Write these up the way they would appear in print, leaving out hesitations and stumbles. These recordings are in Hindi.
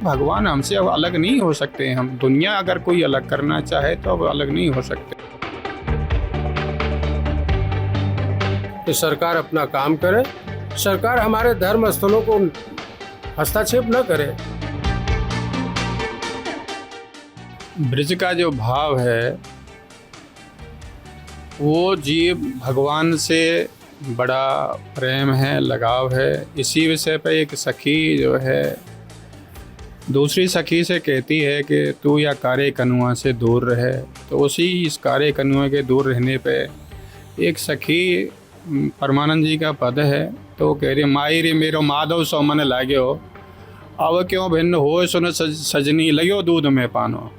भगवान हमसे अब अलग नहीं हो सकते। हम दुनिया अगर कोई अलग करना चाहे तो अब अलग नहीं हो सकते। कि सरकार अपना काम करे, सरकार हमारे धर्म स्थलों को हस्तक्षेप न करे। ब्रज का जो भाव है वो जीव भगवान से बड़ा प्रेम है, लगाव है। इसी विषय पर एक सखी जो है दूसरी सखी से कहती है कि तू या कारे कनुआ से दूर रहे। तो उसी इस कारे कनुआ के दूर रहने पे एक सखी परमानंद जी का पद है तो कह रही माई रे मेरो माधव सो मन लाग्यो, अब क्यों भिन्न हो सुन सजनी लग्यो दूध में पानो।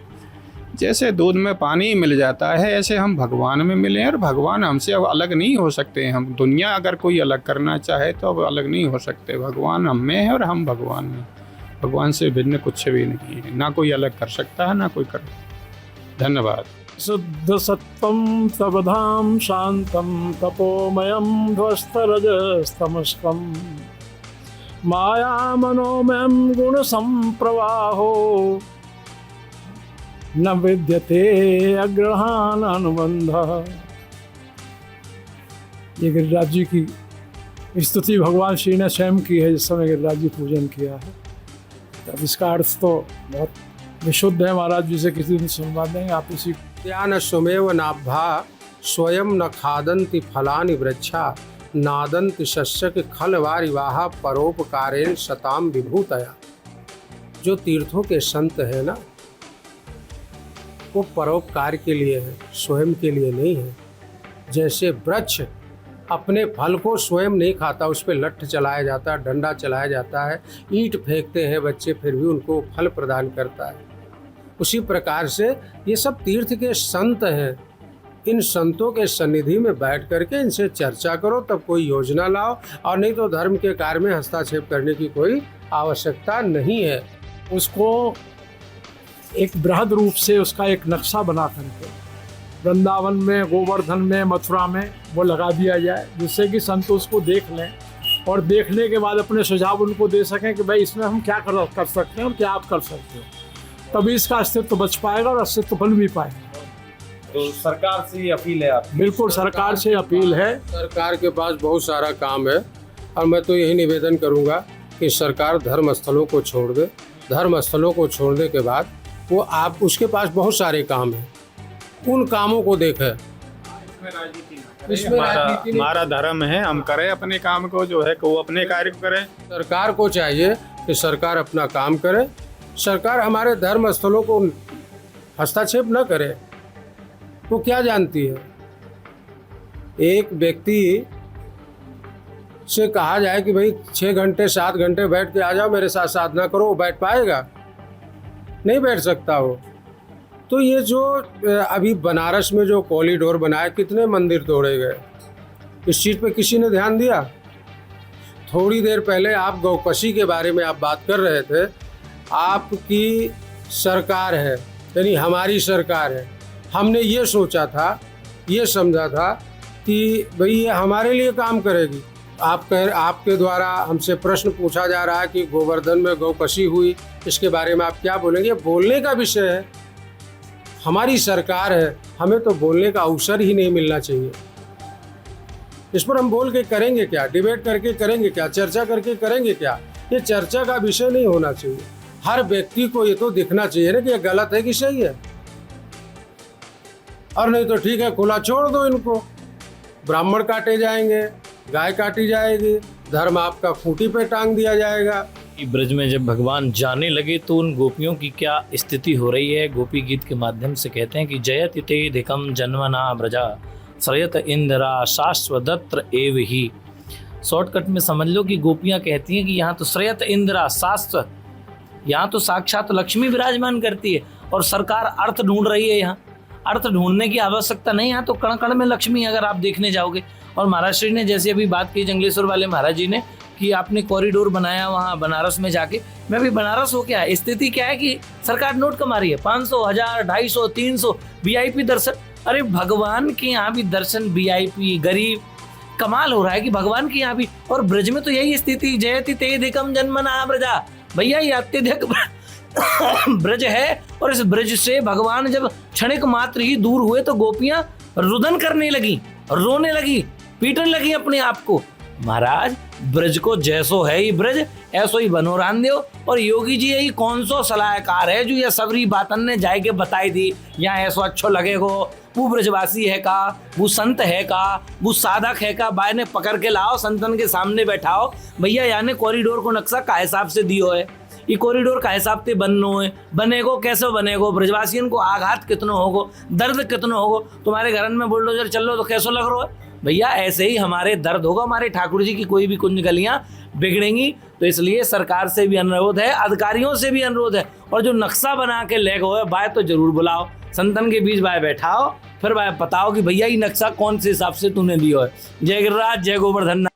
जैसे दूध में पानी मिल जाता है ऐसे हम भगवान में मिले और भगवान हमसे अब अलग नहीं हो सकते। हम दुनिया अगर कोई अलग करना चाहे तो अब अलग नहीं हो सकते। भगवान हम में है और हम भगवान में। भगवान से भिन्न कुछ भी नहीं है, ना कोई अलग कर सकता है ना कोई कर। धन्यवाद। शुद्ध सत्वं तवधाम शांतम तपोमयम ध्वस्तरजस्तमस्कम माया मनोमयम गुण संप्रवाहो न विद्यते अग्रहान अनुबंध। ये गिरिराज जी की स्तुति भगवान श्री ने स्वयं की है जिस समय गिरिराज जी पूजन किया है। अब इसका अर्थ तो बहुत विशुद्ध है, महाराज जी से किसी दिन सुनवा देंगे आप इसी। ज्ञान स्वमेव नाभा स्वयं न खादन्ति फलानि वृक्षा नादन्ति शस्यक खलवारि वाहा परोपकारेण शताम विभूतया। जो तीर्थों के संत है ना वो परोपकार के लिए है, स्वयं के लिए नहीं है। जैसे वृक्ष अपने फल को स्वयं नहीं खाता, उस पर लठ चलाया जाता है, डंडा चलाया जाता है, ईंट फेंकते हैं बच्चे फिर भी उनको फल प्रदान करता है। उसी प्रकार से ये सब तीर्थ के संत हैं। इन संतों के सन्निधि में बैठ करके इनसे चर्चा करो, तब कोई योजना लाओ, और नहीं तो धर्म के कार्य में हस्तक्षेप करने की कोई आवश्यकता नहीं है। उसको एक बृहद रूप से उसका एक नक्शा बना करके वृंदावन में, गोवर्धन में, मथुरा में वो लगा दिया जाए, जिससे कि संत उसको देख लें और देखने के बाद अपने सुझाव उनको दे सकें कि भाई इसमें हम क्या कर सकते हैं और क्या आप कर सकते हो। तभी इसका अस्तित्व बच पाएगा और अस्तित्व बन भी पाएगा। तो सरकार से ये अपील है आप? बिल्कुल सरकार से अपील है। सरकार के पास बहुत सारा काम है और मैं तो यही निवेदन करूंगा कि सरकार धर्म स्थलों को छोड़ दे। धर्म स्थलों को छोड़ने के बाद वो आप उसके पास बहुत सारे काम हैं, उन कामों को देखे। इसमें हमारा धर्म है, हम करें अपने काम को, जो है वो अपने कार्य को करें। सरकार को चाहिए कि सरकार अपना काम करे, सरकार हमारे धर्म स्थलों को हस्तक्षेप न करे। वो क्या जानती है? एक व्यक्ति से कहा जाए कि भाई 6 घंटे 7 घंटे बैठ के आ जाओ मेरे साथ साधना करो, वो बैठ पाएगा? नहीं बैठ सकता वो। तो ये जो अभी बनारस में जो कॉरिडोर बनाया, कितने मंदिर तोड़े गए, इस चीज़ पे किसी ने ध्यान दिया? थोड़ी देर पहले आप गौकशी के बारे में आप बात कर रहे थे। आपकी सरकार है, यानी हमारी सरकार है। हमने ये सोचा था, ये समझा था कि भाई ये हमारे लिए काम करेगी। आपके द्वारा हमसे प्रश्न पूछा जा रहा है कि गोवर्धन में गौकशी हुई, इसके बारे में आप क्या बोलेंगे? बोलने का विषय है, हमारी सरकार है, हमें तो बोलने का अवसर ही नहीं मिलना चाहिए। इस पर हम बोल के करेंगे क्या? डिबेट करके करेंगे क्या? चर्चा करके करेंगे क्या? ये चर्चा का विषय नहीं होना चाहिए। हर व्यक्ति को ये तो दिखना चाहिए ना कि ये गलत है कि सही है, और नहीं तो ठीक है खुला छोड़ दो इनको। ब्राह्मण काटे जाएंगे, गाय काटी जाएगी, धर्म आपका खूंटी पे टांग दिया जाएगा। ब्रज में जब भगवान जाने लगे तो उन गोपियों की क्या स्थिति हो रही है? गोपी गीत के माध्यम से कहते हैं कि जयति ते धिकम जन्मना ब्रजा श्रयत इंदिरा शाश्वदत्र एव ही। शॉर्टकट में समझ लो कि गोपियां कहती हैं कि यहाँ तो श्रयत इंदिरा शाश्वत, यहाँ तो साक्षात लक्ष्मी विराजमान करती है और सरकार अर्थ ढूंढ रही है। यहाँ अर्थ ढूंढने की आवश्यकता नहीं, यहाँ तो कण कण में लक्ष्मी अगर आप देखने जाओगे। और महाराज श्री ने जैसे अभी बात की जंगलेश्वर वाले महाराज जी ने कि आपने कॉरिडोर बनाया वहाँ बनारस में जाके, मैं भी बनारस हो क्या, स्थिति क्या है कि सरकार नोट कमा रही है 500, 1000, 250, 300 वीआईपी दर्शन। अरे भगवान के यहाँ भी दर्शन वीआईपी गरीब, कमाल हो रहा है कि भगवान के यहाँ भी। और ब्रज में तो यही स्थिति, जयति ते धिकम जन्मना ब्रजा। भैया ये अत्यधिक ब्रज है, और इस ब्रज से भगवान जब क्षणिक मात्र ही दूर हुए तो गोपियां रुदन करने लगी, रोने लगी, पीटने लगी अपने आप को। महाराज ब्रज को जैसो है ही ब्रज ऐसो ही बनो रान दो। और योगी जी यही कौन सो सलाहकार है जो ये सबरी बातन ने जाके बताई दी, यहाँ ऐसो अच्छो लगेगो, वो ब्रजवासी है का, वो संत है का, वो साधक है का, बाय ने पकड़ के लाओ, संतन के सामने बैठाओ, भैया यानी कॉरिडोर को नक्शा का हिसाब से दियो है, ये कॉरिडोर का हिसाब से बननो है, बनेगो कैसे बनेगो, ब्रजवासियन को आघात कितनो होगो, दर्द कितनो होगो, तुम्हारे घर में बुलडोजर चल लो तो कैसो लग रहा है भैया, ऐसे ही हमारे दर्द होगा, हमारे ठाकुर जी की कोई भी कुंज गलियां बिगड़ेंगी। तो इसलिए सरकार से भी अनुरोध है, अधिकारियों से भी अनुरोध है, और जो नक्शा बना के ले गए बाय तो जरूर बुलाओ, संतन के बीच बाय बैठाओ, फिर बाय बताओ कि भैया ये नक्शा कौन से हिसाब से तूने दिया है। जय गिरिराज, जय गोवर्धन।